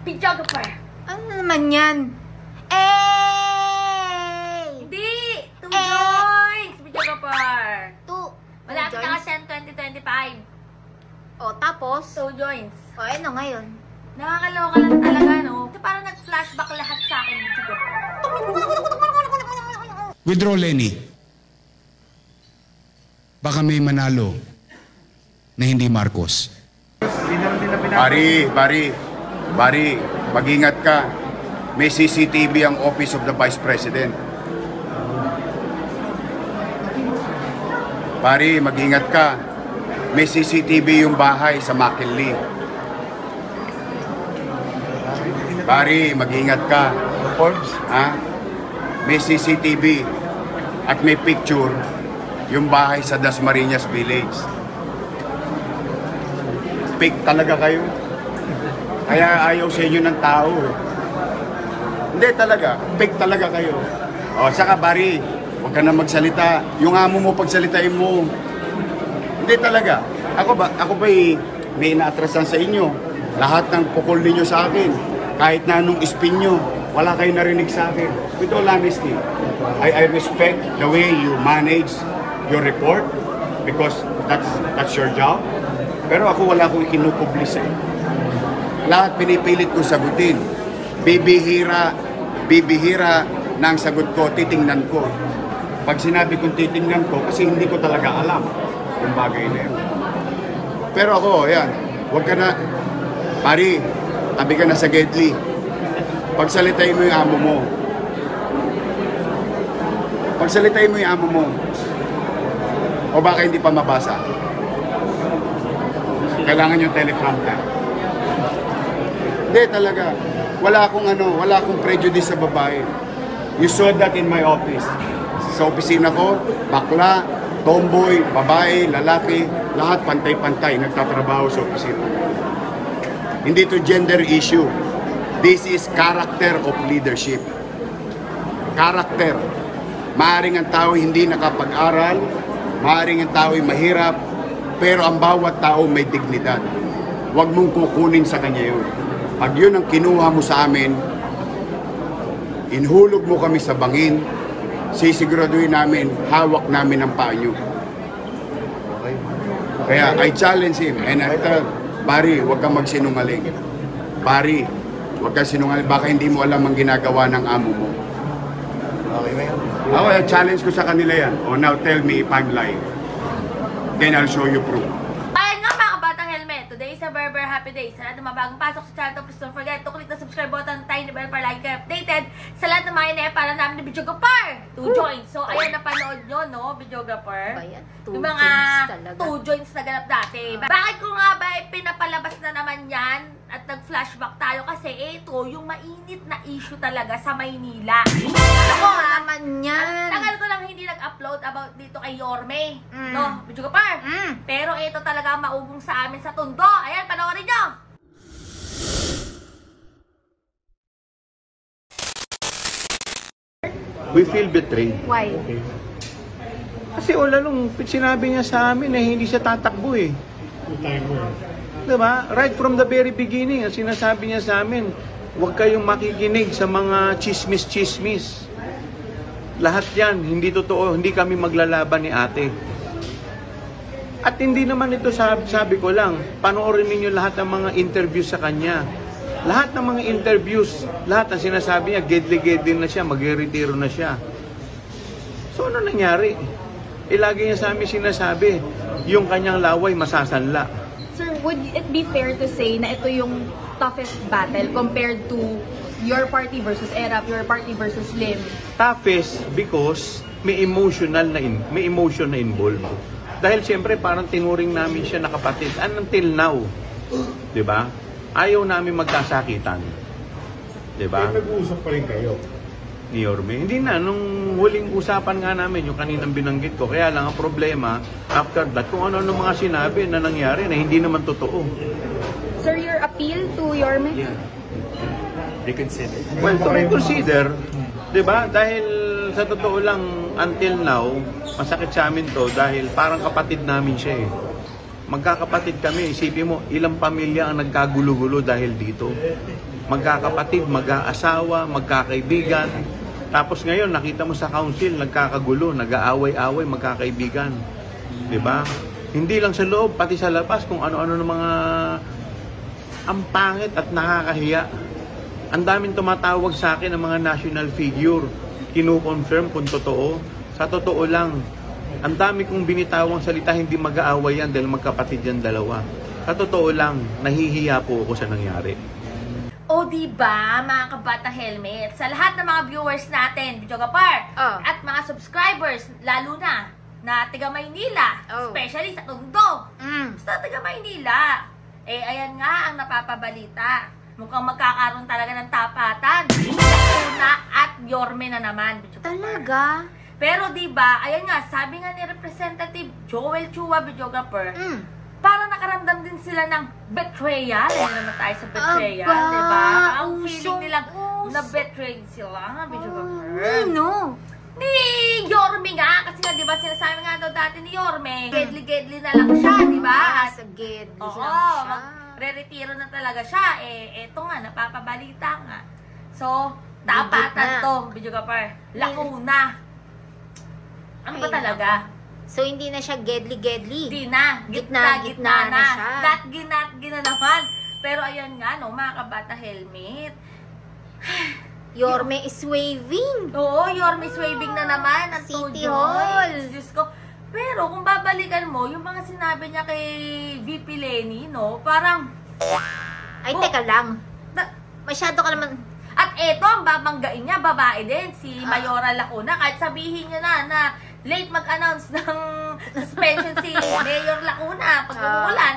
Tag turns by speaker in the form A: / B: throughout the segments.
A: Videographer.
B: Ano naman yan?
A: Hindi! 2 joints! Videographer. Malapit na kasi ang 2025.
B: O, tapos?
A: 2 joints.
B: O, ano ngayon?
A: Nakakaloka lang talaga, no? Kasi parang nag-flashback lahat sa akin, videographer.
C: Withdraw, Lenny. Baka may manalo na hindi Marcos.
D: Bari, mag-ingat ka. May CCTV ang Office of the Vice President. Bari, mag-ingat ka. May CCTV yung bahay sa McKinley. Bari, mag-ingat ka. Ha? May CCTV at may picture yung bahay sa Dasmariñas Village. Fake talaga kayo. Kaya ayaw sa inyo ng tao. Hindi talaga. Fake talaga kayo. O, saka Bari, huwag ka na magsalita. Yung amo mo, pagsalitain mo. Hindi talaga. Ako ba may inaatrasan sa inyo? Lahat ng pukol ninyo sa akin, kahit na anong spin nyo, wala kayo narinig sa akin. With all honesty, I respect the way you manage your report because that's your job. Pero ako wala akong kinupublish eh. Lahat pinipilit ko sagutin. Bibihira ng sagot ko, titingnan ko. Pag sinabi kong titingnan ko, kasi hindi ko talaga alam yung bagay na yun. Pero ako, yan, huwag ka na, Pari, tabi ka na sa Gedli. Pagsalitain mo yung amo mo. Pagsalitain mo yung amo mo. O baka hindi pa mabasa? Kailangan yung telegram ka. Hindi talaga. Wala akong prejudice sa babae. You saw that in my office. Sa opisina ko, bakla, tomboy, babae, lalaki, lahat pantay-pantay nagtatrabaho sa opisina. Hindi to gender issue. This is character of leadership. Character. Maaring ang tao hindi nakapag-aral, maaring ang tao ay mahirap, pero ang bawat tao may dignidad. Huwag mong kukunin sa kanya yun. Pag yun ang kinuha mo sa amin, inhulog mo kami sa bangin, sisiguraduhin namin, hawak namin ang panyo. Kaya I challenge him and I tell, Bari, huwag kang magsinungaling. Bari, huwag kang sinungaling, baka hindi mo alam ang ginagawa ng amo mo. Ako, challenge ko sa kanila yan. Oh, now tell me if I'm lying. Then I'll show you proof.
A: Ayun nga mga kabatang helmet. Today is a very very happy day. Sa lahat ng mga bagong pasok sa channel, please don't forget to click the subscribe button, tiny bell para like kayo updated sa lahat ng mga para namin ni Videographer. 2 joints. So, ayan, napanood nyo, no, Videographer? Yung mga 2 joints na ganap dati. Bakit ko nga ba pinapalabas na naman yan at nag-flashback tayo? Kasi ito, yung mainit na issue talaga sa Maynila. Ako
B: naman yan.
A: Tagal ko lang hindi nag-upload about dito kay Yorme. No, Videographer? Pero ito talaga maugong sa amin sa Tondo. Ayan, panoorin nyo!
E: We feel betrayed.
B: Why?
E: Kasi wala nung sinabi niya sa amin eh, hindi siya tatakbo eh. Diba? Right from the very beginning, sinasabi niya sa amin, huwag kayong makikinig sa mga chismis-chismis. Lahat yan, hindi totoo, hindi kami maglalaban ni ate. At hindi naman ito sabi ko lang, panoorin ninyo lahat ng mga interviews sa kanya. Lahat ng mga interviews, lahat ng sinasabi niya, gedli-gedli na siya, mag-retiro na siya. So ano nangyari? Lagi niya sa amin sinasabi, yung kanyang laway masasanla.
F: Sir, would it be fair to say na ito yung toughest battle compared to your party versus ERAP, your party versus LIM?
E: Toughest because may emotion na involved. Dahil siyempre parang tinuring namin siya na kapatid. Until now, 'di ba? Ayaw namin magkasakitan. 'Di ba?
G: Nag-uusap pa rin kayo
E: ni Yorme. Hindi na, nung huling usapan nga namin, yung kaninang binanggit ko, kaya lang ang problema, after that, kung ano-ano mga sinabi na nangyari na hindi naman totoo.
F: Sir, your appeal to Yorme?
E: Yeah. Reconsider. Well, to reconsider, di ba? Dahil sa totoo lang, until now, masakit sa amin to dahil parang kapatid namin siya eh. Magkakapatid kami, isipin mo, ilang pamilya ang nagkagulo-gulo dahil dito. magkakapatid, mag-aasawa, magkakaibigan. Tapos ngayon, nakita mo sa council, nagkakagulo, nag-aaway-away, magkakaibigan. Diba? Hindi lang sa loob, pati sa labas, kung ano-ano ng mga ang pangit at nakakahiya. Ang daming tumatawag sa akin ng mga national figure. Kino-confirm kung totoo. Sa totoo lang, ang dami kong binitawang salita, hindi mag-aaway yan dahil magkapatid yan dalawa. Sa totoo lang, nahihiya po ako sa nangyari.
A: O diba, mga kabata helmet, sa lahat ng mga viewers natin, Bichogapar, at mga subscribers, lalo na tiga Maynila, especially sa Tondo, sa tiga Maynila, ayan nga ang napapabalita. Mukhang magkakaroon talaga ng tapatan. Una at Yorme na naman, Bichogapar.
B: Talaga?
A: Pero diba, ayan nga, sabi nga ni Representative Joel Chua, Bichogapar, parang nakaramdam din sila ng betrayal. Ano naman tayo sa betrayal, diba? Ang feeling nilang na-betray sila, Bichogapar.
B: No.
A: Ni Yorme nga, kasi nga diba sinasabi nga daw dati ni Yorme, gedli-gedli na lang siya, diba?
B: Sa gedli
A: Oo,
B: lang siya.
A: re-retiro na talaga siya. Eto nga, napapabalita nga. So, tapatan to, Bichogapar. Lacuna. Ano ba talaga?
B: So, hindi na siya gedli-gedli.
A: Hindi na.
B: Gitna na siya.
A: Gina naman. Pero ayan nga, no, mga kabata helmet.
B: Yorme is waving.
A: Oo, Yorme's waving na naman. Ang
B: City
A: Joy.
B: Hall.
A: Diyos ko. Pero kung babalikan mo, yung mga sinabi niya kay VP Lenny, no, parang...
B: Ay, teka lang. Masyado ka naman...
A: At eto, ang babanggain niya, babae din, si Mayora Lacuna. Kahit sabihin niya na late mag-announce ng suspension si Mayor Lacuna pag umuulan.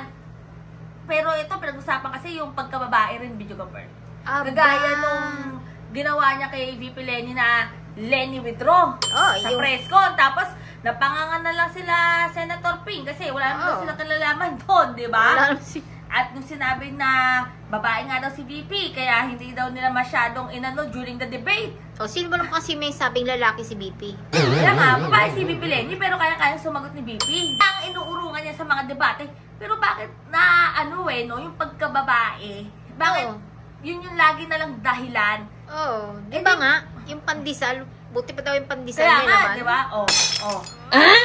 A: Pero ito, pinag-usapan kasi yung pagkababae rin, Bichogapar. Kagaya nung ginawa niya kay VP Lenny na Lenny withdraw sa press con. Tapos, napangangan na lang sila Senator Ping kasi wala naman silang kalalaman doon, di ba? At nung sinabi na babae nga daw si VP, kaya hindi daw nila masyadong inano during the debate.
B: O, sino ba naman kasi may sabing lalaki si BP?
A: Kaya nga, babae si VP Lenny, pero kaya sumagot ni VP. Ang inuurungan niya sa mga debate, pero bakit na no, yung pagkababae, bakit yun yung lagi na lang dahilan?
B: Di ba nga? Yung pandesal, buti pa daw yung pandesal
A: kaya
B: nila
A: nga,
B: naman.
A: di ba?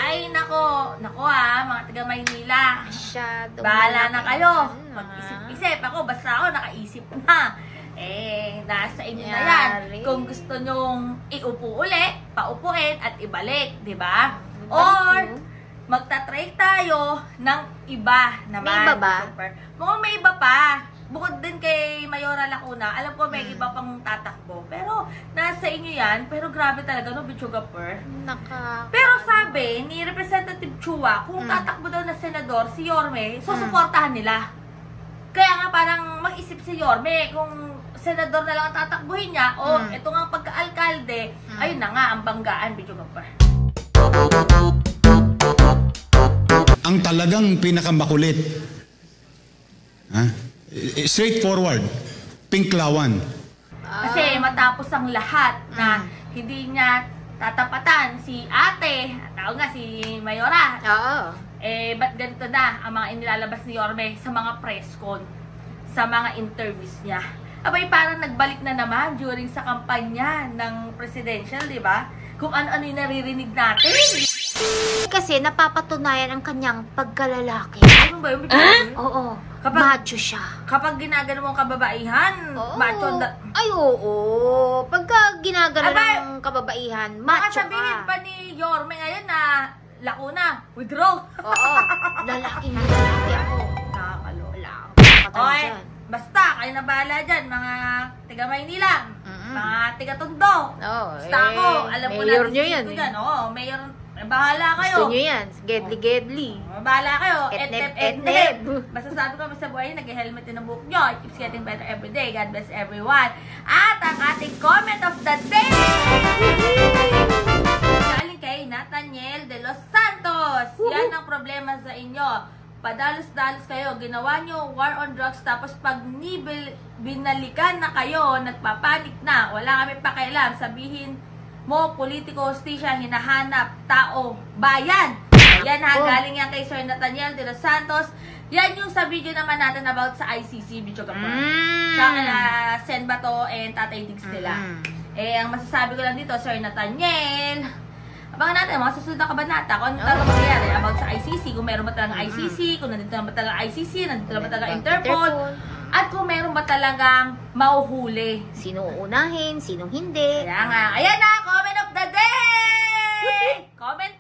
A: Ay, nako mga taga Maynila.
B: Masyado.
A: Bahala na kayo. Mag-isip-isip. Ako, basta ako nakaisip na. Nasa inyo na yan. Kung gusto nyong iupo uli, paupuin at ibalik, di ba? Or, magta-try tayo ng iba naman.
B: May iba ba?
A: Mukhang may iba pa. Bukod din kay Mayora Lacuna, alam ko may iba pang tatakbo. Pero, nasa inyo yan. Pero grabe talaga, no, Bichogapar? Pero sabi ni Representative Chua, kung tatakbo daw na senador si Yorme, susuportahan nila. Kaya nga parang mag-isip si Yorme, kung senador na lang ang tatakbuhin niya, ito nga pagka-alkalde, ayun na nga, ang banggaan, Bichogapar.
C: Ang talagang pinakamakulit. Straightforward. Pinklawan.
A: Kasi matapos ang lahat na hindi niya tatapatan si ate, tawag nga si Mayora. Ba't ganito na ang mga inilalabas ni Yorme sa mga press con, sa mga interviews niya? Abay, parang nagbalik na naman during sa kampanya ng presidential, di ba? Kung ano-ano yung naririnig natin.
B: Kasi napapatunayan ang kanyang pagkalalaki.
A: Ano ba yung bigyan?
B: Oo. Macho siya.
A: Kapag ginagano mo ang kababaihan, macho.
B: Ay, oo. Pagka ginagano ng kababaihan, macho ka.
A: Sabihin pa ni Yorme ngayon na Lacuna, withdraw.
B: Oo. Lalaki ako.
A: Nakakalola.
B: Okay.
A: Basta, kayo na bahala dyan, mga tiga Maynila, mga tiga Tondo. Basta ako, alam ko
B: mayor
A: na
B: nyo yan.
A: Mayor, bahala kayo.
B: Gusto nyo yan, gedli-gedli.
A: Bahala kayo,
B: Etneb.
A: Basta sabi ko, sa buhay, nag-helmet din ang buhok nyo. It keeps getting better every day. God bless everyone. At ang ating comment of the day, galing kay Nathaniel de los Santos. Yan ang problema sa inyo. Padalos-dalos kayo, ginawa nyo war on drugs, tapos pag binalikan na kayo, nagpapanik na, wala kami pakialam, sabihin mo, politiko, hostisya, hinahanap, tao, bayan. Yan ha, galing yan kay Sir Nathaniel de los Santos. Yan yung sa video naman natin about sa ICC, Bichogapar. Sa Bato and Tatay Diggs nila. Ang masasabi ko lang dito, Sir Nathaniel, abangan natin mga susunod na kabanata kung ano talaga mangyayari about sa ICC, kung meron ba talagang ICC, kung nandito na ba talagang ICC, nandito na ba talagang Interpol, at kung meron ba talagang mauhuli.
B: Sino uunahin, sinong hindi.
A: Kaya nga, ayan na, comment of the day! Comment